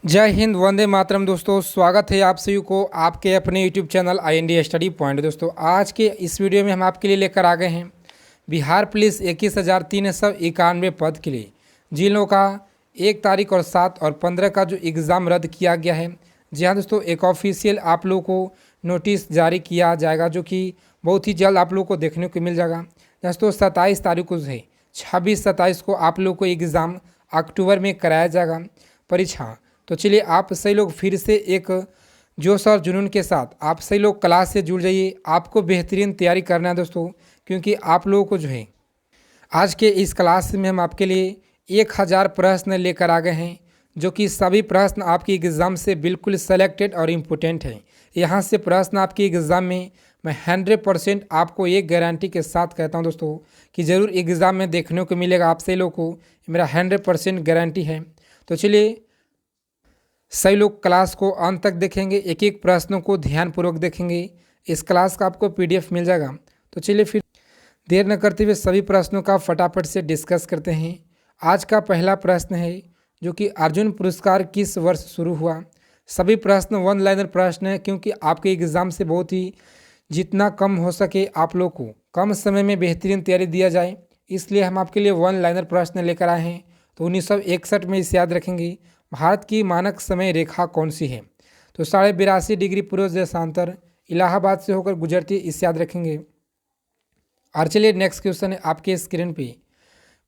जय हिंद, वंदे मातरम। दोस्तों, स्वागत है आप सभी को आपके अपने YouTube channel IND study point. दोस्तों, आज के इस वीडियो में हम आपके लिए लेकर आ गए हैं बिहार पुलिस 21,391 पद के लिए, जिन लोगों का 1 तारीख और 7 और 15 का जो एग्ज़ाम रद्द किया गया है। जी हाँ दोस्तों, एक ऑफिशियल आप लोगों को नोटिस जारी किया जाएगा जो कि बहुत ही जल्द आप लोगों को देखने को मिल जाएगा। दोस्तों, 27 तारीख को है, 26-27 को आप लोगों को एग्ज़ाम अक्टूबर में कराया जाएगा परीक्षा। तो चलिए, आप सही लोग फिर से एक जोश और जुनून के साथ आप सही लोग क्लास से जुड़ जाइए। आपको बेहतरीन तैयारी करना है दोस्तों, क्योंकि आप लोगों को जो है आज के इस क्लास में हम आपके लिए 1000 प्रश्न लेकर आ गए हैं, जो कि सभी प्रश्न आपके एग्ज़ाम से बिल्कुल सेलेक्टेड और इम्पोर्टेंट हैं। यहाँ से प्रश्न आपके एग्ज़ाम में मैं 100% आपको एक गारंटी के साथ कहता हूँ दोस्तों कि ज़रूर एग्ज़ाम में देखने को मिलेगा। आप सही लोग को मेरा 100% गारंटी है। तो चलिए, सही लोग क्लास को अंत तक देखेंगे, एक एक प्रश्नों को ध्यानपूर्वक देखेंगे। इस क्लास का आपको PDF मिल जाएगा। तो चलिए फिर देर न करते हुए सभी प्रश्नों का फटाफट से डिस्कस करते हैं। आज का पहला प्रश्न है जो कि अर्जुन पुरस्कार किस वर्ष शुरू हुआ। सभी प्रश्न 1 लाइनर प्रश्न है, क्योंकि आपके एग्ज़ाम से बहुत ही जितना कम हो सके आप लोग को कम समय में बेहतरीन तैयारी दिया जाए, इसलिए हम आपके लिए 1 लाइनर प्रश्न लेकर आए हैं। तो 1961 में इसे याद रखेंगे। भारत की मानक समय रेखा कौन सी है? तो 82.5 डिग्री पूर्व देशांतर इलाहाबाद से होकर गुजरती है, इसे याद रखेंगे। और चलिए नेक्स्ट क्वेश्चन है आपके स्क्रीन पे।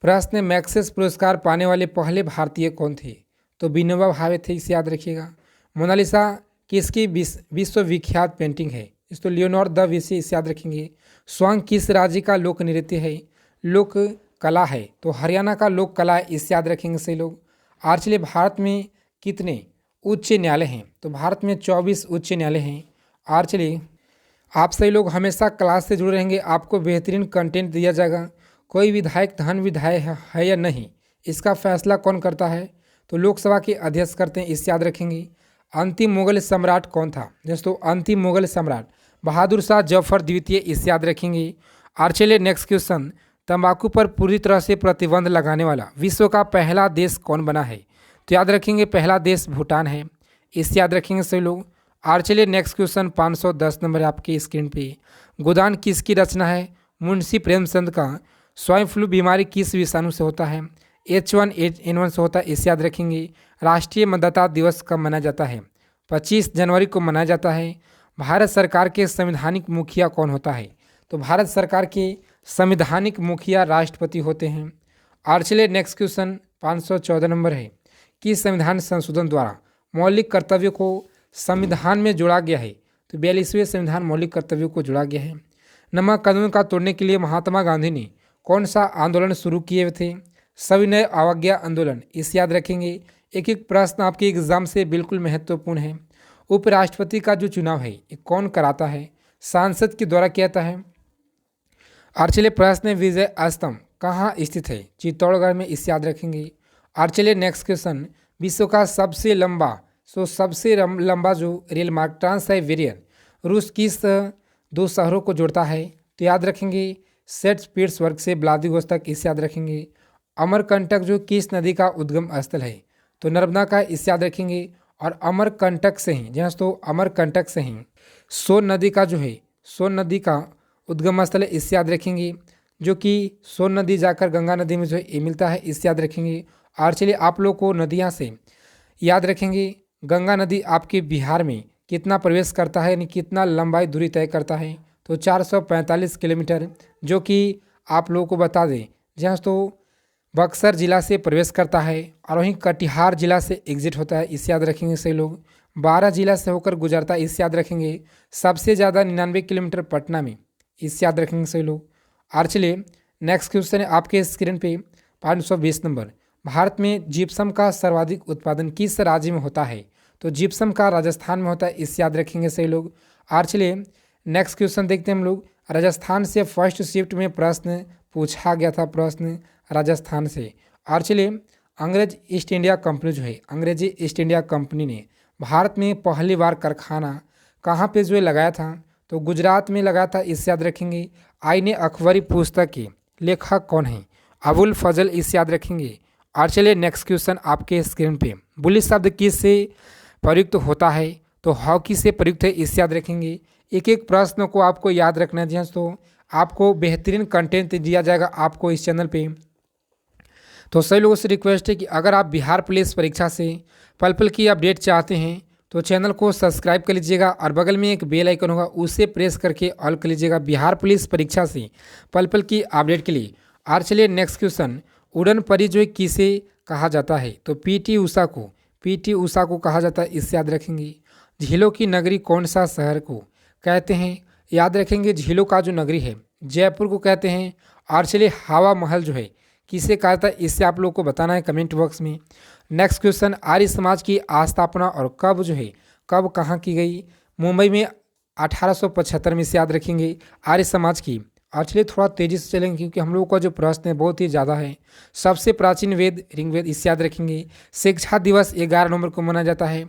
प्रश्न है, मैक्सेस पुरस्कार पाने वाले पहले भारतीय कौन थे? तो विनोबा भावे थे, इसे याद रखिएगा। मोनालिसा किसकी विश्वविख्यात पेंटिंग है? इसको लियोनार्डो दा विंची, इसे याद रखेंगे। स्वांग किस राज्य का लोक नृत्य है? लोक कला है, तो हरियाणा का लोक कला है, इसे याद रखेंगे सही लोग। और चलिए, भारत में कितने उच्च न्यायालय हैं? तो भारत में 24 उच्च न्यायालय हैं। और चलिए, आप सही लोग हमेशा क्लास से जुड़े रहेंगे, आपको बेहतरीन कंटेंट दिया जाएगा। कोई विधायक धन विधायक है या नहीं, इसका फैसला कौन करता है? तो लोकसभा के अध्यक्ष करते हैं, इसे याद रखेंगे। अंतिम मुगल सम्राट कौन था? दोस्तों, अंतिम मुगल सम्राट बहादुर शाह जफर द्वितीय, इसे याद रखेंगे। और चलिए नेक्स्ट क्वेश्चन, तंबाकू पर पूरी तरह से प्रतिबंध लगाने वाला विश्व का पहला देश कौन बना है? तो याद रखेंगे पहला देश भूटान है, इसे याद रखेंगे सभी लोग। और चलिए नेक्स्ट क्वेश्चन 510 नंबर आपकी स्क्रीन पे। गोदान किसकी रचना है? मुंशी प्रेमचंद का। स्वाइन फ्लू बीमारी किस विषाणु से होता है? H1N1 से होता है, इसे याद रखेंगे। राष्ट्रीय मतदाता दिवस कब मनाया जाता है? 25 जनवरी को मनाया जाता है। भारत सरकार के संवैधानिक मुखिया कौन होता है? तो भारत सरकार के संवैधानिक मुखिया राष्ट्रपति होते हैं। और चलिए नेक्स्ट क्वेश्चन 514 नंबर है कि संविधान संशोधन द्वारा मौलिक कर्तव्यों को संविधान में जोड़ा गया है? तो 42वें संविधान मौलिक कर्तव्यों को जोड़ा गया है। नमक कानून का तोड़ने के लिए महात्मा गांधी ने कौन सा आंदोलन शुरू किए थे? सविनय अवज्ञा आंदोलन, इसे याद रखेंगे। एक एक प्रश्न आपके एग्जाम से बिल्कुल महत्वपूर्ण है। उपराष्ट्रपति का जो चुनाव है ये कौन कराता है? सांसद के द्वारा किया जाता है। और चलिए प्रश्न है, विजय स्तंभ कहाँ स्थित है? चित्तौड़गढ़ में, इसे याद रखेंगे। और चलिए नेक्स्ट क्वेश्चन, विश्व का सबसे लंबा जो रेल मार्ग ट्रांस-साइबेरियन रूस किस 2 शहरों को जोड़ता है? तो याद रखेंगे सेंट पीटर्सबर्ग से व्लादिवोस्तोक, इसे याद रखेंगे। अमरकंटक जो किस नदी का उद्गम स्थल है? तो नर्मदा का, इसे याद रखेंगे। और अमरकंटक से ही, जी तो अमरकंटक से ही सोन नदी का जो है, सोन नदी का उद्गम स्थल है, इसे याद रखेंगे। जो कि सोन नदी जाकर गंगा नदी में जो है ये मिलता है, इसे याद रखेंगे। और चलिए, आप लोग को नदियाँ से याद रखेंगे, गंगा नदी आपके बिहार में कितना प्रवेश करता है, यानी कितना लंबाई दूरी तय करता है? तो 445 किलोमीटर, जो कि आप लोगों को बता दें जहाँ तो बक्सर जिला से प्रवेश करता है और वहीं कटिहार जिला से एग्जिट होता है, इसे याद रखेंगे सही लोग। 12 जिला से होकर गुजरता है, इसे याद रखेंगे। सबसे ज़्यादा 99 किलोमीटर पटना में, इसे याद रखेंगे सही लोग। और चलिए नेक्स्ट क्वेश्चन है आपके स्क्रीन पे 520 नंबर। भारत में जिप्सम का सर्वाधिक उत्पादन किस राज्य में होता है? तो जिप्सम का राजस्थान में होता है, इसे याद रखेंगे सही लोग। और चलिए नेक्स्ट क्वेश्चन देखते हैं हम लोग। राजस्थान से फर्स्ट शिफ्ट में प्रश्न पूछा गया था, प्रश्न राजस्थान से। और चलिए, अंग्रेज ईस्ट इंडिया कंपनी जो है, अंग्रेजी ईस्ट इंडिया कंपनी ने भारत में पहली बार कारखाना कहाँ पे जो है लगाया था? तो गुजरात में लगाया था, इसे याद रखेंगे। आईने अकबरी पुस्तक के लेखक कौन है? अबुल फजल, इसे याद रखेंगे। और चलिए नेक्स्ट क्वेश्चन आपके स्क्रीन पे बुलिश शब्द किस से प्रयुक्त होता है? तो हॉकी से प्रयुक्त है, इसे याद रखेंगे। एक एक प्रश्न को आपको याद रखना है दोस्तों। आपको बेहतरीन कंटेंट दिया जाएगा आपको इस चैनल पे। तो सभी लोगों से रिक्वेस्ट है कि अगर आप बिहार पुलिस परीक्षा से पल पल की अपडेट चाहते हैं तो चैनल को सब्सक्राइब कर लीजिएगा और बगल में एक बेल आइकन होगा उसे प्रेस करके ऑल कर लीजिएगा बिहार पुलिस परीक्षा से पल पल की अपडेट के लिए। और चलिए नेक्स्ट क्वेश्चन, उड़न परी जो है किसे कहा जाता है? तो पीटी उषा को कहा जाता है, इससे याद रखेंगे। झीलों की नगरी कौन सा शहर को कहते हैं? याद रखेंगे झीलों का जो नगरी है जयपुर को कहते हैं। और चलिए हवा महल जो है किसे कहा था, इससे आप लोग को बताना है कमेंट बॉक्स में। नेक्स्ट क्वेश्चन, आर्य समाज की स्थापना और कब कहाँ की गई? मुंबई में 1875 में, से याद रखेंगे आर्य समाज की। और चलिए थोड़ा तेजी से चलेंगे क्योंकि हम लोगों का जो प्रश्न है बहुत ही ज़्यादा है। सबसे प्राचीन वेद ऋग्वेद, इससे याद रखेंगे। शिक्षा दिवस 11 नवंबर को मनाया जाता है।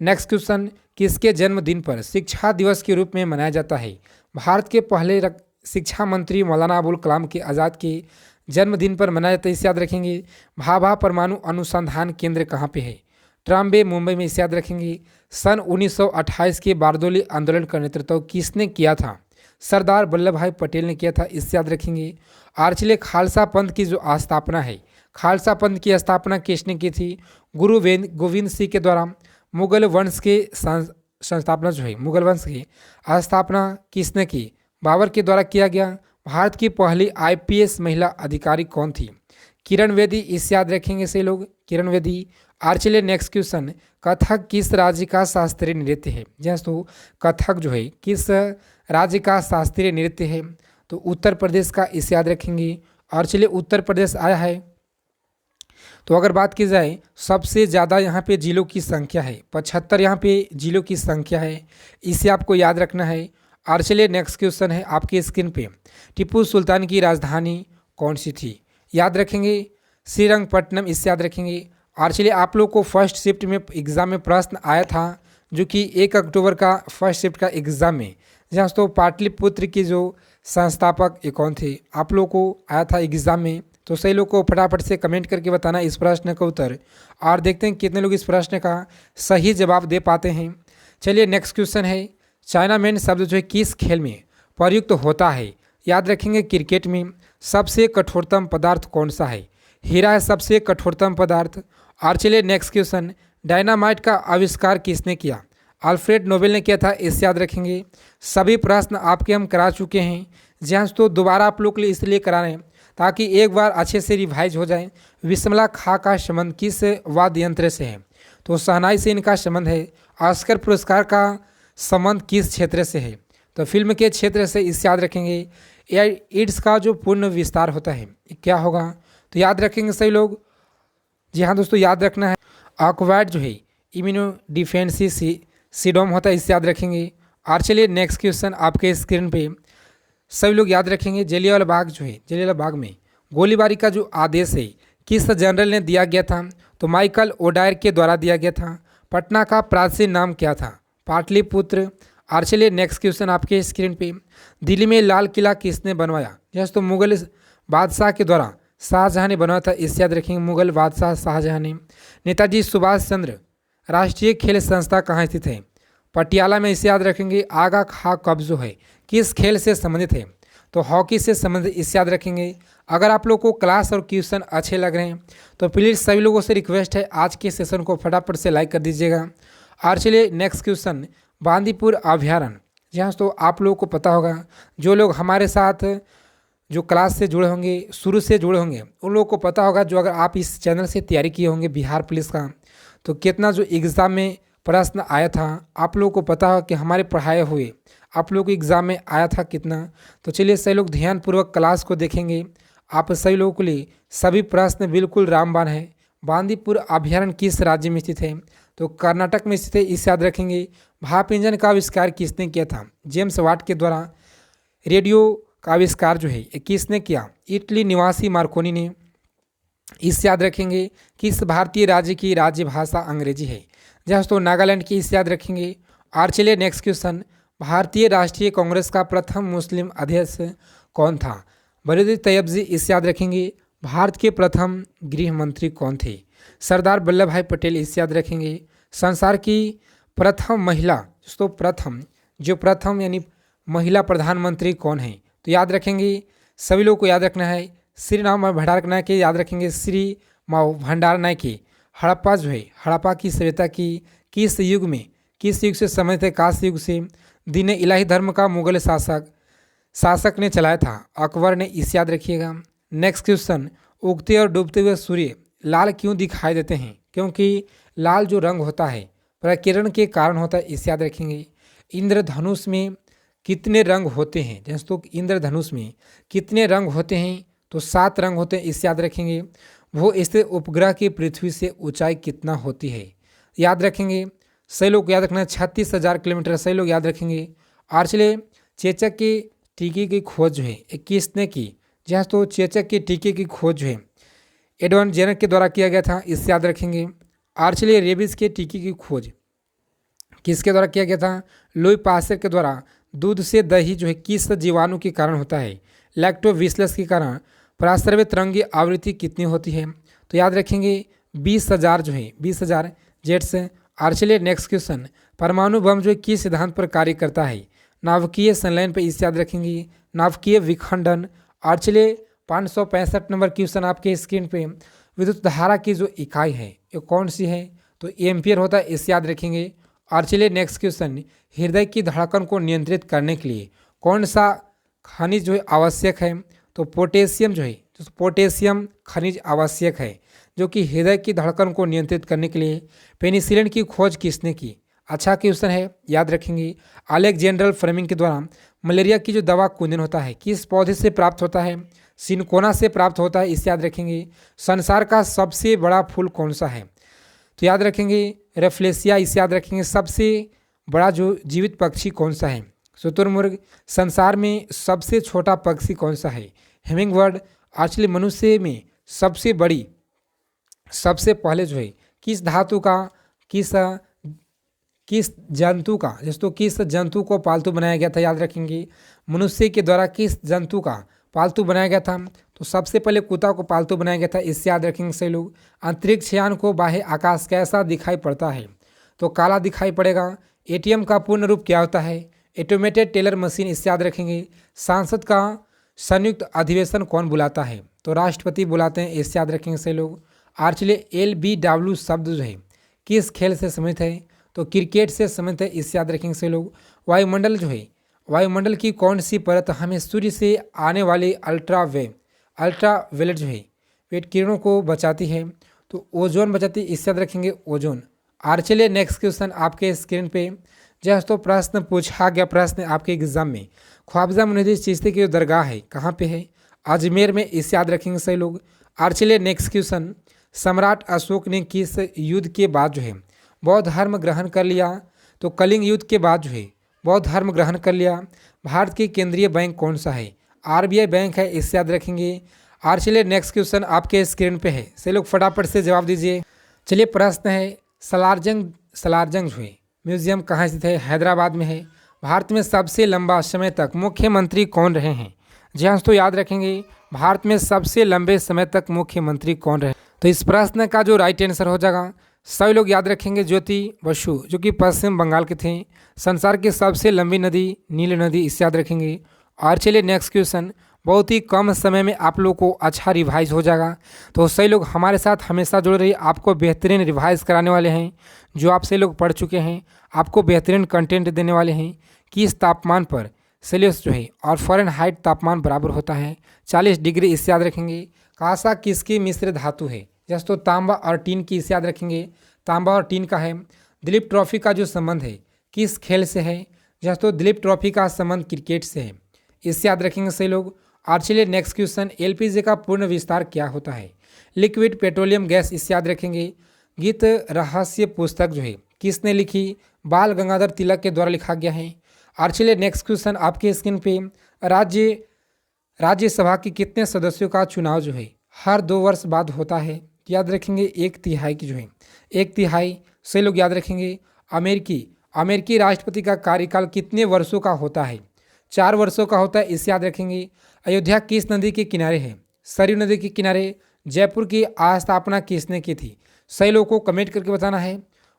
नेक्स्ट क्वेश्चन, किसके जन्मदिन पर शिक्षा दिवस के रूप में मनाया जाता है? भारत के पहले शिक्षा मंत्री मौलाना अबुल कलाम के आज़ाद के जन्मदिन पर मनाया जाता है, इसे याद रखेंगे। भाभा परमाणु अनुसंधान केंद्र कहाँ पे है? ट्राम्बे मुंबई में, इसे याद रखेंगे। सन 1928 के बारदोली आंदोलन का नेतृत्व किसने किया था? सरदार वल्लभ भाई पटेल ने किया था, इससे याद रखेंगे। और चलिए खालसा पंथ की जो स्थापना है, खालसा पंथ की स्थापना किसने की थी? गुरु गोविंद सिंह के द्वारा। मुगल वंश के संस्थापना जो है, मुगल वंश की स्थापना किसने की? बाबर के द्वारा किया गया। भारत की पहली आईपीएस महिला अधिकारी कौन थी? किरण बेदी, इससे याद रखेंगे से लोग, किरण बेदी। और चलिए नेक्स्ट क्वेश्चन, कथक किस राज्य का शास्त्रीय नृत्य है? दोस्तों कथक जो है किस राज्य का शास्त्रीय नृत्य है? तो उत्तर प्रदेश का, इसे याद रखेंगे। और चलिए उत्तर प्रदेश आया है। तो अगर बात की जाए सबसे ज़्यादा यहाँ पे जिलों की संख्या है, 75 यहाँ पे जिलों की संख्या है, इसे आपको याद रखना है। और चलिए नेक्स्ट क्वेश्चन है आपकी स्क्रीन पे, टिप्पू सुल्तान की राजधानी कौन सी थी? याद रखेंगे श्रीरंगपट्टनम, इससे याद रखेंगे। और चलिए आप लोग को फर्स्ट शिफ्ट में एग्ज़ाम में प्रश्न आया था जो कि 1 अक्टूबर का फर्स्ट शिफ्ट का एग्ज़ाम में, जहाँ तो पाटलिपुत्र की जो संस्थापक कौन थे, आप लोग को आया था एग्ज़ाम में। तो सही लोग को फटाफट से कमेंट करके बताना इस प्रश्न का उत्तर, और देखते हैं कितने लोग इस प्रश्न का सही जवाब दे पाते हैं। चलिए नेक्स्ट क्वेश्चन है, चाइना मैन शब्द जो है किस खेल में प्रयुक्त होता है? याद रखेंगे क्रिकेट में। सबसे कठोरतम पदार्थ कौन सा है? हीरा है सबसे कठोरतम पदार्थ। और चलिए नेक्स्ट क्वेश्चन, डायनामाइट का आविष्कार किसने किया? अल्फ्रेड नोबेल ने किया था, इससे याद रखेंगे। सभी प्रश्न आपके हम करा चुके हैं, जहाँ तो दोबारा आप लोग के लिए इसलिए करा रहे हैं ताकि एक बार अच्छे से रिवाइज हो जाए। विस्मला खां का संबंध किस वाद्य यंत्र से है? तो शहनाई से इनका संबंध है। ऑस्कर पुरस्कार का संबंध किस क्षेत्र से है? तो फिल्म के क्षेत्र से, इसे याद रखेंगे। एड्स का जो पूर्ण विस्तार होता है क्या होगा? तो याद रखेंगे सही लोग। जी हाँ दोस्तों, याद रखना है ऑक्वाइड जो है इम्यूनो डिफेंसी सिडोम होता है, इससे याद रखेंगे। और चलिए नेक्स्ट क्वेश्चन आपके स्क्रीन पे सभी लोग याद रखेंगे, जलियांवाला बाग जो है, जलियांवाला बाग में गोलीबारी का जो आदेश है किस जनरल ने दिया गया था? तो माइकल ओडायर के द्वारा दिया गया था। पटना का प्राचीन नाम क्या था? पाटलिपुत्र। और चलिए नेक्स्ट क्वेश्चन आपके स्क्रीन पे, दिल्ली में लाल किला किसने बनवाया? जैसे तो मुगल बादशाह के द्वारा शाहजहां ने बनवाया था, इससे याद रखेंगे, मुगल बादशाह शाहजहां ने। नेताजी सुभाष चंद्र राष्ट्रीय खेल संस्था कहाँ स्थित है? पटियाला में, इसे याद रखेंगे। आगा खां कब जो है किस खेल से संबंधित है? तो हॉकी से संबंधित, इससे याद रखेंगे। अगर आप लोग को क्लास और क्वेश्चन अच्छे लग रहे हैं तो प्लीज़ सभी लोगों से रिक्वेस्ट है आज के सेशन को फटाफट से लाइक कर दीजिएगा। और चलिए नेक्स्ट क्वेश्चन, बांदीपुर अभ्यारण्य, जहाँ तो आप लोगों को पता होगा, जो लोग हमारे साथ जो क्लास से जुड़े होंगे, शुरू से जुड़े होंगे, उन लोगों को पता होगा, जो अगर आप इस चैनल से तैयारी किए होंगे बिहार पुलिस का, तो कितना जो एग्ज़ाम में प्रश्न आया था आप लोगों को पता हो कि हमारे पढ़ाए हुए आप लोगों को एग्ज़ाम में आया था कितना। तो चलिए सभी लोग ध्यानपूर्वक क्लास को देखेंगे, आप सभी लोगों के लिए सभी प्रश्न बिल्कुल रामबाण है। बांदीपुर अभ्यारण्य किस राज्य में स्थित है? तो कर्नाटक में स्थित है, इसे याद रखेंगे। भाप इंजन का आविष्कार किसने किया था? जेम्स वाट के द्वारा। रेडियो का आविष्कार जो है किसने किया? इटली निवासी मार्कोनी ने, इसे याद रखेंगे। किस भारतीय राज्य की राज्य भाषा अंग्रेजी है? जहाँ तो नागालैंड की, इसे याद रखेंगे। और चलिए नेक्स्ट क्वेश्चन, भारतीय राष्ट्रीय कांग्रेस का प्रथम मुस्लिम अध्यक्ष कौन था? बलूद तैयब जी, इसे याद रखेंगे। भारत के प्रथम गृह मंत्री कौन थे? सरदार वल्लभ भाई पटेल, इसे याद रखेंगे। संसार की प्रथम महिला, दोस्तों प्रथम यानी महिला प्रधानमंत्री कौन है, तो याद रखेंगे, सभी लोगों को याद रखना है, श्री राम भंडार नायके, याद रखेंगे श्री माओ भंडार नायके। हड़प्पा हड़प्पा की सभ्यता की किस युग से संबंधित है, कांस्य युग से। दीन इलाही धर्म का मुगल शासक ने चलाया था, अकबर ने, इसे याद रखिएगा। नेक्स्ट क्वेश्चन, उगते और डूबते हुए सूर्य लाल क्यों दिखाई देते हैं, क्योंकि लाल जो रंग होता है प्रकिरण के कारण होता है, इसे याद रखेंगे। इंद्रधनुष में कितने रंग होते हैं, दोस्तों इंद्रधनुष में कितने रंग होते हैं, तो 7 रंग होते हैं, इसे याद रखेंगे। वो स्थित उपग्रह की पृथ्वी से ऊंचाई कितना होती है, याद रखेंगे, सही लोग याद रखना है 36,000 किलोमीटर, सही लोग याद रखेंगे। आर्चले चेचक के टीके की खोज किसने की, जहाँ तो चेचक के टीके की खोज एडवर्ड जेनर के द्वारा किया गया था, इससे याद रखेंगे। आर्चले रेबीज के टीके की खोज किसके द्वारा किया गया था, लुई पास्चर के द्वारा। दूध से दही किस जीवाणु के कारण होता है, लैक्टोबैसिलस के कारण। प्रास्रवित तरंगी आवृत्ति कितनी होती है, तो याद रखेंगे 20,000 20,000 जेट्स। आर्चले नेक्स्ट क्वेश्चन, परमाणु बम किस सिद्धांत पर कार्य करता है, नाभिकीय संलयन पर, इसे याद रखेंगे, नाभिकीय विखंडन। आर्चले 565 नंबर क्वेश्चन आपके स्क्रीन पे, विद्युत धारा की जो इकाई है ये कौन सी है, तो एम्पियर होता है, इसे याद रखेंगे। आर्चले नेक्स्ट क्वेश्चन, हृदय की धड़कन को नियंत्रित करने के लिए कौन सा खनिज आवश्यक है, तो पोटेशियम पोटेशियम खनिज आवश्यक है, जो कि हृदय की धड़कन को नियंत्रित करने के लिए। पेनिसिलिन की खोज किसने की, अच्छा क्वेश्चन है, याद रखेंगे। अलेक्जेंडर फ्लेमिंग के द्वारा। मलेरिया की जो दवा कुंदन होता है किस पौधे से प्राप्त होता है, सिनकोना से प्राप्त होता है, इसे याद रखेंगे। संसार का सबसे बड़ा फूल कौन सा है, तो याद रखेंगे रेफ्लेसिया, इसे याद रखेंगे। सबसे बड़ा जो जीवित पक्षी कौन सा है, शुतुरमुर्ग। संसार में सबसे छोटा पक्षी कौन सा है, हिमिंगबर्ड। आर्चली मनुष्य में सबसे पहले किस धातु का, किस जंतु का, दोस्तों किस जंतु को पालतू बनाया गया था, याद रखेंगे। मनुष्य के द्वारा किस जंतु का पालतू बनाया गया था, तो सबसे पहले कुत्ता को पालतू बनाया गया था, इससे याद रखेंगे सही लोग। अंतरिक्ष यान को बाह्य आकाश कैसा दिखाई पड़ता है, तो काला दिखाई पड़ेगा। एटीएम का पूर्ण रूप क्या होता है, ऑटोमेटेड टेलर मशीन, इससे याद रखेंगे। सांसद का संयुक्त अधिवेशन कौन बुलाता है, तो राष्ट्रपति बुलाते हैं, इससे याद रखेंगे सही लोग। आर्चले LBW शब्द किस खेल से संबंधित है, तो क्रिकेट से संबंधित है, इससे याद रखेंगे सही लोग। वायुमंडल की कौन सी परत हमें सूर्य से आने वाली अल्ट्रावायलेट वेट किरणों को बचाती है, तो ओजोन बचाती है, इससे याद रखेंगे ओजोन। आर्चले नेक्स्ट क्वेश्चन आपके स्क्रीन पे, तो प्रश्न पूछा गया, प्रश्न आपके एग्जाम में, ख्वाजा मुइनुद्दीन चिश्ती की जो दरगाह है कहाँ पे है, अजमेर में, इसे याद रखेंगे सही लोग। आर्चले नेक्स्ट क्वेश्चन, सम्राट अशोक ने किस युद्ध के बाद बौद्ध धर्म ग्रहण कर लिया, तो कलिंग युद्ध के बाद बौद्ध धर्म ग्रहण कर लिया। भारत की केंद्रीय बैंक कौन सा है, RBI बैंक है, इससे याद रखेंगे। आर्चले नेक्स्ट क्वेश्चन आपके स्क्रीन पे है, सही लोग फटाफट से जवाब दीजिए। चलिए प्रश्न है, सलारजंग म्यूजियम कहाँ स्थित है, हैदराबाद में है। भारत में सबसे लंबा समय तक मुख्यमंत्री कौन रहे हैं, जी हाँ तो याद रखेंगे, भारत में सबसे लंबे समय तक मुख्यमंत्री कौन रहे, तो इस प्रश्न का जो राइट आंसर हो जाएगा, सभी लोग याद रखेंगे, ज्योति बसु, जो कि पश्चिम बंगाल के थे। संसार की सबसे लंबी नदी नील नदी, इसे याद रखेंगे। और चलिए नेक्स्ट क्वेश्चन, बहुत ही कम समय में आप लोग को अच्छा रिवाइज हो जाएगा, तो सही लोग हमारे साथ हमेशा जुड़े रहिए, आपको बेहतरीन रिवाइज कराने वाले हैं, जो आप सही लोग पढ़ चुके हैं, आपको बेहतरीन कंटेंट देने वाले हैं। किस तापमान पर सेल्सियस और फ़ारेनहाइट तापमान बराबर होता है, 40 डिग्री, इससे याद रखेंगे। कांसा किसकी मिश्र धातु है, जैसे तो तांबा और टीन की, इसे याद रखेंगे, तांबा और टीन का है। दिलीप ट्रॉफी का जो संबंध है किस खेल से है, जैसे तो दिलीप ट्रॉफी का संबंध क्रिकेट से है, इससे याद रखेंगे सही लोग। और चलिए नेक्स्ट क्वेश्चन, LPG का पूर्ण विस्तार क्या होता है, लिक्विड पेट्रोलियम गैस, इससे याद रखेंगे। गीत रहस्य पुस्तक किसने लिखी, बाल गंगाधर तिलक के द्वारा लिखा गया है। और चलिए नेक्स्ट क्वेश्चन आपके स्क्रीन पे, राज्यसभा के कितने सदस्यों का चुनाव हर 2 वर्ष बाद होता है, याद रखेंगे 1/3 की 1/3, सही लोग याद रखेंगे। अमेरिकी राष्ट्रपति का कार्यकाल कितने वर्षों का होता है, 4 वर्षों का होता है, इसे याद रखेंगे। अयोध्या किस नदी के किनारे है, सरयू नदी के किनारे। जयपुर की स्थापना किसने की थी, सही लोगों को कमेंट करके बताना है।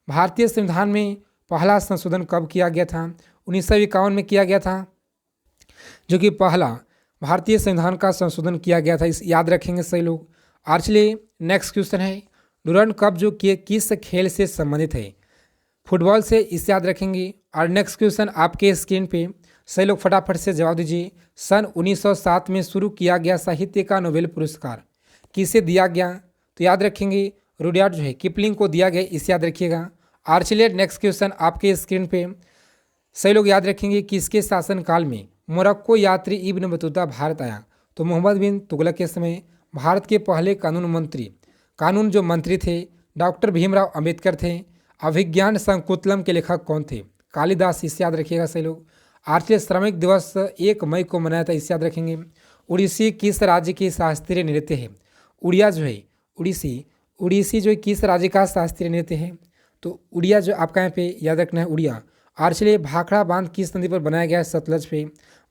भारतीय संविधान में पहला संशोधन कब किया गया था? 1951 में किया गया था, जो कि पहला भारतीय संविधान का संशोधन किया गया था। इस याद रखेंगे सही लोग। और चलिए नेक्स्ट क्वेश्चन है, डूरांड कप जो कि किस खेल से संबंधित है? फुटबॉल से, इस याद रखेंगे। और नेक्स्ट क्वेश्चन आपके स्क्रीन पे, सही लोग फटाफट से जवाब दीजिए। सन 1907 में शुरू किया गया साहित्य का नोबेल पुरस्कार किसे दिया गया? तो याद रखेंगे रुडयार्ड जो है किपलिंग को दिया गया, इसे याद रखिएगा। और चलिए नेक्स्ट क्वेश्चन आपके स्क्रीन पे, सही लोग याद रखेंगे किसके शासनकाल में मोरक्को यात्री इब्न बतूता भारत आया? तो मोहम्मद बिन तुगलक के समय। भारत के पहले कानून जो मंत्री थे डॉक्टर भीमराव अंबेडकर थे। अभिज्ञान संकुतलम के लेखक कौन थे? कालिदास, इसे याद रखिएगा सही लोग। आर्थिक श्रमिक दिवस 1 मई को मनाया था, इसे याद रखेंगे। उड़ीसी किस राज्य की शास्त्रीय नृत्य है? उड़िया जो है उड़ीसी जो किस राज्य का शास्त्रीय नृत्य है? तो उड़िया जो आपका यहाँ पे याद रखना है, उड़िया। और चलिए भाखड़ा बांध किस नदी पर बनाया गया है? सतलज पे।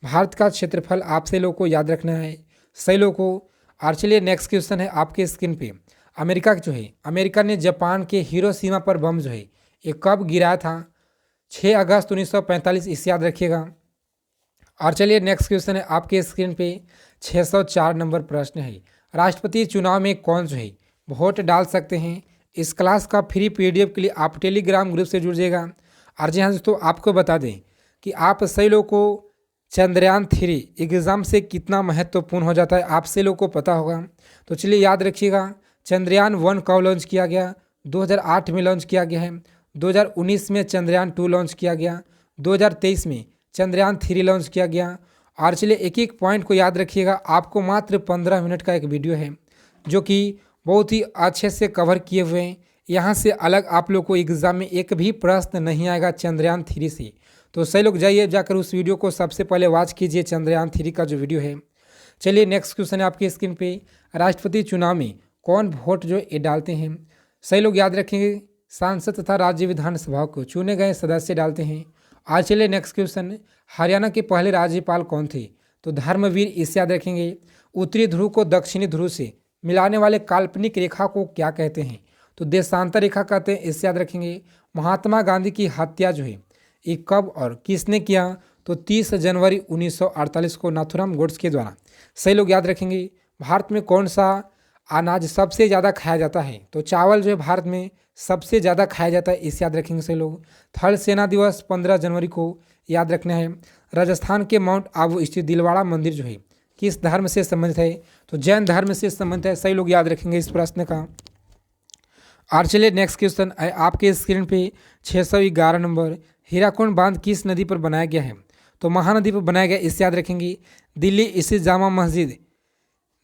भारत का क्षेत्रफल आपसे लोगों को याद रखना है, सही लोगों को। और चलिए नेक्स्ट क्वेश्चन है आपके स्क्रीन पे, अमेरिका ने जापान के हिरोशिमा पर बम जो है ये कब गिराया था? 6 अगस्त 1945, इसे याद रखिएगा। और चलिए नेक्स्ट क्वेश्चन है आपके स्क्रीन पे, 604 नंबर प्रश्न है, राष्ट्रपति चुनाव में कौन जो है वोट डाल सकते हैं? इस क्लास का फ्री PDF के लिए आप टेलीग्राम ग्रुप से जुड़ जाइएगा। और जी हाँ दोस्तों, आपको बता दें कि आप सही लोग को चंद्रयान 3 एग्ज़ाम से कितना महत्वपूर्ण हो जाता है, आप सही लोग को पता होगा। तो चलिए याद रखिएगा, चंद्रयान 1 कब लॉन्च किया गया? 2008 में लॉन्च किया गया है। 2019 में चंद्रयान 2 लॉन्च किया गया। 2023 में चंद्रयान 3 लॉन्च किया गया। और चलिए एक एक पॉइंट को याद रखिएगा। आपको मात्र 15 मिनट का एक वीडियो है जो कि बहुत ही अच्छे से कवर किए हुए हैं। यहाँ से अलग आप लोग को एग्ज़ाम में एक भी प्रश्न नहीं आएगा चंद्रयान 3 से। तो सही लोग जाइए जाकर उस वीडियो को सबसे पहले वॉच कीजिए, चंद्रयान 3 का जो वीडियो है। चलिए नेक्स्ट क्वेश्चन है आपकी स्क्रीन पे, राष्ट्रपति चुनाव में कौन वोट जो ये डालते हैं? सही लोग याद रखेंगे, सांसद तथा राज्य विधानसभा को चुने गए सदस्य डालते हैं। आज चलिए नेक्स्ट क्वेश्चन, हरियाणा के पहले राज्यपाल कौन थे? तो धर्मवीर, इसे याद रखेंगे। उत्तरी ध्रुव को दक्षिणी ध्रुव से मिलाने वाले काल्पनिक रेखा को क्या कहते हैं? तो देशांतर रेखा कहते हैं, इसे याद रखेंगे। महात्मा गांधी की हत्या जो है ये कब और किसने किया? तो 30 जनवरी 1948 को नाथुराम गोड्से के द्वारा। सही लोग याद रखेंगे, भारत में कौन सा अनाज सबसे ज़्यादा खाया जाता है? तो चावल जो है भारत में सबसे ज़्यादा खाया जाता है, इसे याद रखेंगे सही लोग। थल सेना दिवस 15 जनवरी को याद रखना है। राजस्थान के माउंट आबू स्थित दिलवाड़ा मंदिर जो है किस धर्म से संबंधित है? तो जैन धर्म से संबंधित है, सही लोग याद रखेंगे इस प्रश्न का। और चलिए नेक्स्ट क्वेश्चन है आपके स्क्रीन पे, 611 नंबर, हीराकुंड बांध किस नदी पर बनाया गया है? तो महानदी पर बनाया गया, इसे याद रखेंगे। दिल्ली स्थित जामा मस्जिद,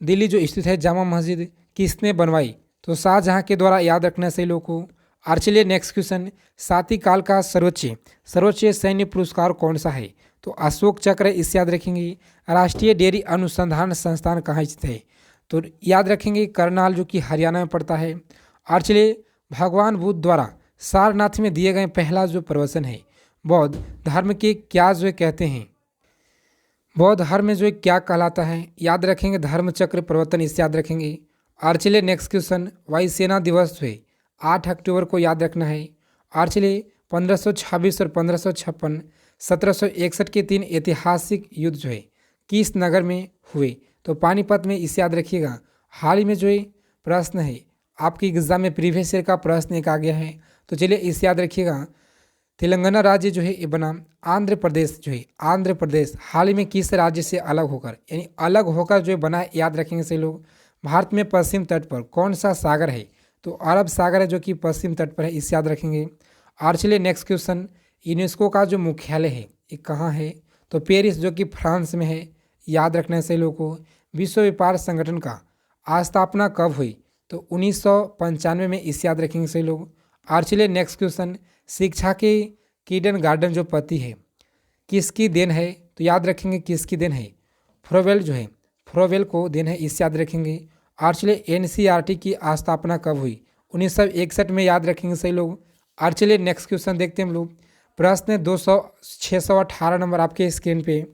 दिल्ली जो स्थित है जामा मस्जिद किसने बनवाई? तो शाहजहां के द्वारा, याद रखना है सही लोगों को। और चलिए नेक्स्ट क्वेश्चन, सातवीं काल का सर्वोच्च सैन्य पुरस्कार कौन सा है? तो अशोक चक्र, इसे याद रखेंगे। राष्ट्रीय डेयरी अनुसंधान संस्थान कहाँ स्थित है? तो याद रखेंगे करनाल, जो कि हरियाणा में पड़ता है। और चलिए भगवान बुद्ध द्वारा सारनाथ में दिए गए पहला जो प्रवचन है बौद्ध धर्म के क्या जो कहते हैं? बौद्ध धर्म में जो क्या कहलाता है? याद रखेंगे धर्मचक्र प्रवर्तन, इसे याद रखेंगे। और चलिए नेक्स्ट क्वेश्चन, वायुसेना दिवस जो है 8 अक्टूबर को याद रखना है। और चलिए 1526 और 1556 1761 के 3 ऐतिहासिक युद्ध जो है किस नगर में हुए? तो पानीपत में, इसे याद रखिएगा। हाल ही में जो है प्रश्न है आपकी एग्जाम में प्रीवियस ईयर का प्रश्न एक आ गया है, तो चलिए इसे याद रखिएगा। तेलंगाना राज्य जो है ये बना आंध्र प्रदेश जो है, आंध्र प्रदेश हाल ही में किस राज्य से अलग होकर, यानी अलग होकर जो बना है, याद रखेंगे सही लोग। भारत में पश्चिम तट पर कौन सा सागर है? तो अरब सागर है जो कि पश्चिम तट पर है, इसे याद रखेंगे। और चलिए नेक्स्ट क्वेश्चन, यूनेस्को का जो मुख्यालय है ये कहाँ है? तो पेरिस जो कि फ्रांस में है, याद रखना है सही लोगों को। विश्व व्यापार संगठन का स्थापना कब हुई? तो 1995 में, इसे याद रखेंगे सही लोग। और चलिए नेक्स्ट क्वेश्चन, शिक्षा के किंडर गार्डन जो पति है किसकी देन है? तो याद रखेंगे किसकी देन है? फ्रोवेल जो है, फ्रोवेल को देन है, इसे याद रखेंगे। और चलिए NCERT की स्थापना कब हुई? 1961 में, याद रखेंगे सही लोग। और चलिए नेक्स्ट क्वेश्चन देखते हैं हम लोग। प्रश्न 618 नंबर आपके स्क्रीन पे,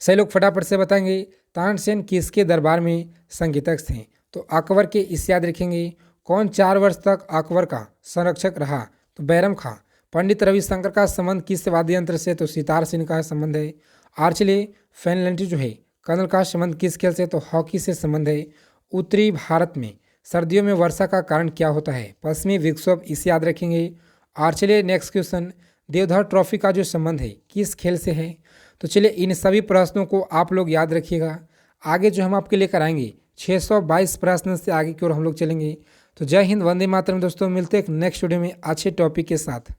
सही लोग फटाफट से बताएंगे। तानसेन किसके दरबार में संगीतज्ञ थे? तो अकबर के, इसे याद रखेंगे। कौन 4 वर्ष तक अकबर का संरक्षक रहा? तो बैरम खां। पंडित रविशंकर का संबंध किस वाद्य यंत्र से? तो सितार से इनका संबंध है। आर्चले फेनलेंटी जो है कर्नल का संबंध किस खेल से? तो हॉकी से संबंध है। उत्तरी भारत में सर्दियों में वर्षा का कारण क्या होता है? पश्चिमी विक्षोभ, इसे याद रखेंगे। आर्चले नेक्स्ट क्वेश्चन, देवधर ट्रॉफी का जो संबंध है किस खेल से है? तो चलिए इन सभी प्रश्नों को आप लोग याद रखिएगा। आगे जो हम आपके लेकर आएंगे 622 प्रश्न से आगे की ओर हम लोग चलेंगे। तो जय हिंद, वंदे मातरम दोस्तों, मिलते हैं एक नेक्स्ट वीडियो में अच्छे टॉपिक के साथ।